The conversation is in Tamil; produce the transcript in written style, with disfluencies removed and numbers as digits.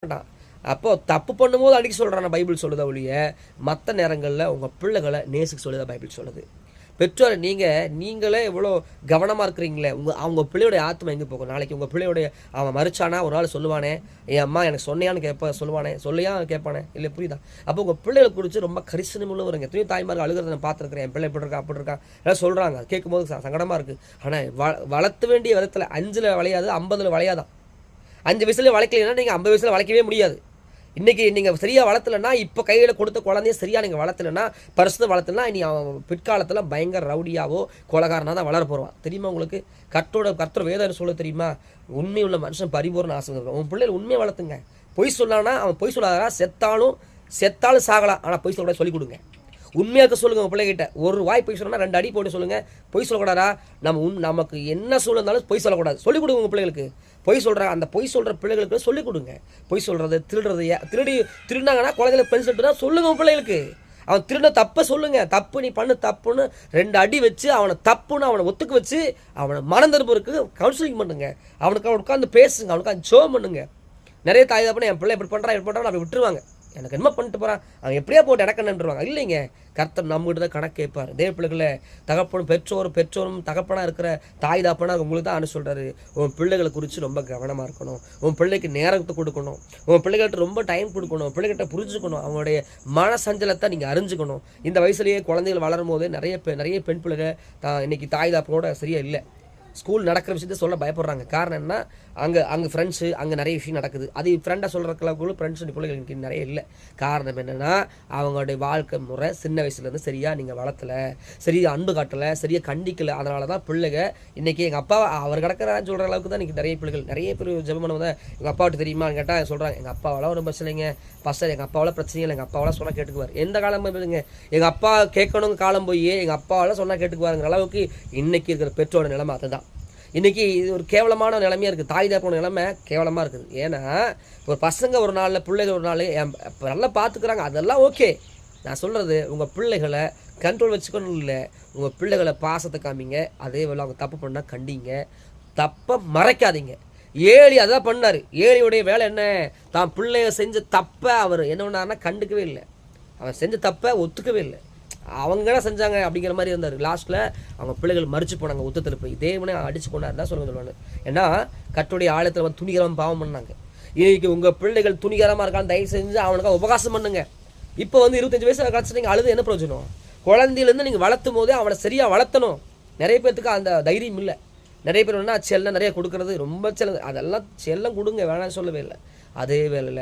வேண்டாம். அப்போ தப்பு பண்ணும்போது அடிக்க சொல்றான பைபிள் சொல்லுதா ஒழிய, மத்த நேரங்கள்ல உங்க பிள்ளைகள நேசிக்க சொல்லுதா பைபிள் சொல்லுது. பெற்றோர் நீங்களே இவ்வளோ கவனமா இருக்கிறீங்களே, அவங்க பிள்ளையோட ஆத்மா எங்க போகும்? நாளைக்கு உங்க பிள்ளையோடைய அவன் மரிச்சானா ஒரு நாள் சொல்லுவானே, "என் அம்மா எனக்கு சொன்னியான்னு" சொல்லுவானே, சொல்லியா கேட்பானே, இல்ல புரியுதா? அப்போ உங்க பிள்ளைகள குறிச்சு ரொம்ப கரிசனம் உள்ளவருங்க. எத்தனையோ தாய்மார்கள் அழுகுறத நான் பார்த்துருக்கிறேன். என் பிள்ளை இப்படி இருக்கா, அப்படி இருக்கா, எல்லாம் சொல்றாங்க. கேட்கும்போது சங்கடமா இருக்கு. ஆனா வளர்த்த வேண்டிய விதத்துல 5ல வளையாது, 50ல வளையாதான். 5 வயசுல வளர்க்கலைன்னா நீங்க 50 வயசுல வளர்க்கவே முடியாது. இன்னைக்கு நீங்க சரியா வளர்த்தலன்னா, இப்ப கையில கொடுத்த குழந்தைய சரியா நீங்க வளர்த்தலன்னா, பரிசுத்தமா வளர்த்தலன்னா, இனி அவன் பிற்காலத்துல பயங்கர ரவுடியாவோ, கொலைகாரனா தான் வளர போறான். தெரியுமா உங்களுக்கு? கர்த்தர் வேதம் என்ன சொல்லுது தெரியுமா? உண்மை உள்ள மனுஷன் பரிபூரண ஆசீர்வாதம். உன் பிள்ளைகள உண்மையா வளர்த்துங்க. பொய் சொன்னான்னா, அவன் பொய் சொல்லாதடா, செத்தாலும் சாகலாம். ஆனா பொய் சொல்லக்கூடாது சொல்லிக் கொடுங்க. உண்மையா இருக்க சொல்லுங்க உங்க பிள்ளைகிட்ட. ஒரு வாய் பொய் சொன்னா 2 அடி போட்டு சொல்லுங்க. பொய் சொல்லக்கூடாதா? நமக்கு என்ன சூழல் இருந்தாலும் பொய் சொல்லக்கூடாது. சொல்லிக் கொடுங்க உங்க பிள்ளைகளுக்கு. அந்த பொய் சொல்ற பிள்ளைகளுக்கு சொல்லிக் கொடுங்க. பொய் சொல்றது, திருடுறது, திருடினாங்கன்னா குழந்தைகளுக்கு பென்சில் எடுத்துனா சொல்லுங்க உங்க பிள்ளைகளுக்கு. அவன் திருட தப்ப சொல்லுங்க. தப்பு நீ பண்ணு தப்புன்னு 2 அடி வச்சு அவனை தப்புன்னு அவனை ஒத்துக்க வச்சு அவனை மனம் திரும்புறதுக்கு கவுன்சிலிங் பண்ணுங்க. அவனுக்கு உட்காந்து பேசுங்க. அவனுக்கு ஜெபம் பண்ணுங்க. நிறைய தாய் தகப்பனே என் பிள்ளை இப்படி பண்றான் அப்படி விட்டுருவாங்க. எனக்கு என்ன பண்ணிட்டு போறான், அவன் எப்படியா போட்டு எனக்கு என்னன்றுவாங்க. இல்லைங்க, கர்த்தர் நம்மகிட்ட தான் கணக்கு கேட்பார். தேவ பிள்ளைகளை தகப்பனும் பெற்றோரும் தகப்பனா இருக்கிற தாய் தாப்பனா உங்களுக்கு தான் சொல்றாரு, உன் பிள்ளைகளை குறித்து ரொம்ப கவனமா இருக்கணும். உன் பிள்ளைக்கு நேரத்தை கொடுக்கணும். உன் பிள்ளைகிட்ட ரொம்ப டைம் கொடுக்கணும். பிள்ளைகிட்ட புரிஞ்சுக்கணும். அவனுடைய மன சஞ்சலத்தை நீங்கள் அறிஞ்சுக்கணும். இந்த வயசுலேயே குழந்தைகள் வளரும் போது நிறைய பெண் பிள்ளைகள் இன்னைக்கு தாய் தாப்பனோட சரியா இல்லை. ஸ்கூல் நடக்கிற விஷயத்த சொல்ல பயப்படுறாங்க. காரணம் என்ன? அங்கே ஃப்ரெண்ட்ஸு, அங்கே நிறைய விஷயம் நடக்குது. அது ஃப்ரெண்டாக சொல்கிறதுக்குள்ள ஃப்ரெண்ட்ஸ் பிள்ளைகளுக்கு நிறைய இல்லை. காரணம் என்னென்னா, அவங்களுடைய வாழ்க்கை முறை சின்ன வயசுலேருந்து சரியாக நீங்கள் வளர்த்தலை, சரியாக அன்பு காட்டலை, சரியாக கண்டிக்கலை. அதனால தான் பிள்ளைங்க இன்றைக்கி எங்கள் அப்பா அவர் கிடக்கிறான்னு சொல்கிற அளவுக்கு தான் இன்றைக்கி நிறைய பேர் ஜெபம் பண்ணுவதை எங்கள் அப்பாவுக்கு தெரியுமான்னு கேட்டால் சொல்கிறாங்க, எங்கள் அப்பாவெல்லாம் ஒரு பிரச்சனை இல்லைங்க பஸ்ஸர், எங்கள் அப்பாவெல்லாம் பிரச்சனை இல்லை, எங்கள் அப்பாவெல்லாம் சொன்னால் கேட்டுக்குவார். எந்த காலம் இல்லைங்க, எங்கள் அப்பா கேட்கணுங்க காலம் போய் எங்கள் அப்பாவெல்லாம் சொன்னால் கேட்டுக்குவாருங்கிற அளவுக்கு இன்றைக்கி இருக்கிற பெற்றோட நிலைமை அதுதான். இன்றைக்கி இது ஒரு கேவலமான நிலைமையாக இருக்குது. தாய் தகப்பன நிலைமை கேவலமாக இருக்குது. ஏன்னா ஒரு பசங்க ஒரு நாளில் பிள்ளைகள் ஒரு நாள் நல்லா பார்த்துக்குறாங்க, அதெல்லாம் ஓகே. நான் சொல்கிறது, உங்கள் பிள்ளைகளை கண்ட்ரோல் வச்சுக்கணும் இல்லை, உங்கள் பிள்ளைகளை பாசத்தை காமிங்க. அதே வேலை அவங்க தப்பு பண்ணால் கண்டிங்க, தப்பை மறைக்காதீங்க. ஏழி அதான் பண்ணார். ஏழியுடைய வேலை என்ன? தான் பிள்ளைய செஞ்ச தப்பை அவர் என்ன பண்ணாருன்னா கண்டுக்கவே இல்லை. அவன் செஞ்ச தப்பை ஒத்துக்கவே இல்லை. அவங்க என்ன செஞ்சாங்க அப்படிங்கிற மாதிரி இருந்தார். லாஸ்ட்டில் அவங்க பிள்ளைகள் மறிச்சு போனாங்க. உத்தத்தில் போய் தேவனே அடிச்சு கொண்டாரு தான் சொல்லுவாங்க. ஏன்னா கட்டுடைய ஆழத்தில் வந்து துணிகரமாக பாவம் பண்ணாங்க. இன்னைக்கு உங்கள் பிள்ளைகள் துணிகரமாக இருக்கான்னு தயவு செஞ்சு அவனுக்கு உபகாசம் பண்ணுங்க. இப்போ வந்து 25 வயசு கழிச்சு அழுது என்ன பிரயோஜனம்? குழந்தையிலேருந்து நீங்கள் வளர்த்தும் போதே அவனை சரியாக வளர்த்தணும். நிறைய பேர்த்துக்கு அந்த தைரியம் இல்லை. நிறைய பேர் வேணா செல்லம் நிறைய கொடுக்குறது ரொம்ப செல்லம், அதெல்லாம் செல்லம் கொடுங்க, வேணாம் சொல்லவே இல்லை. அதே வேலையில்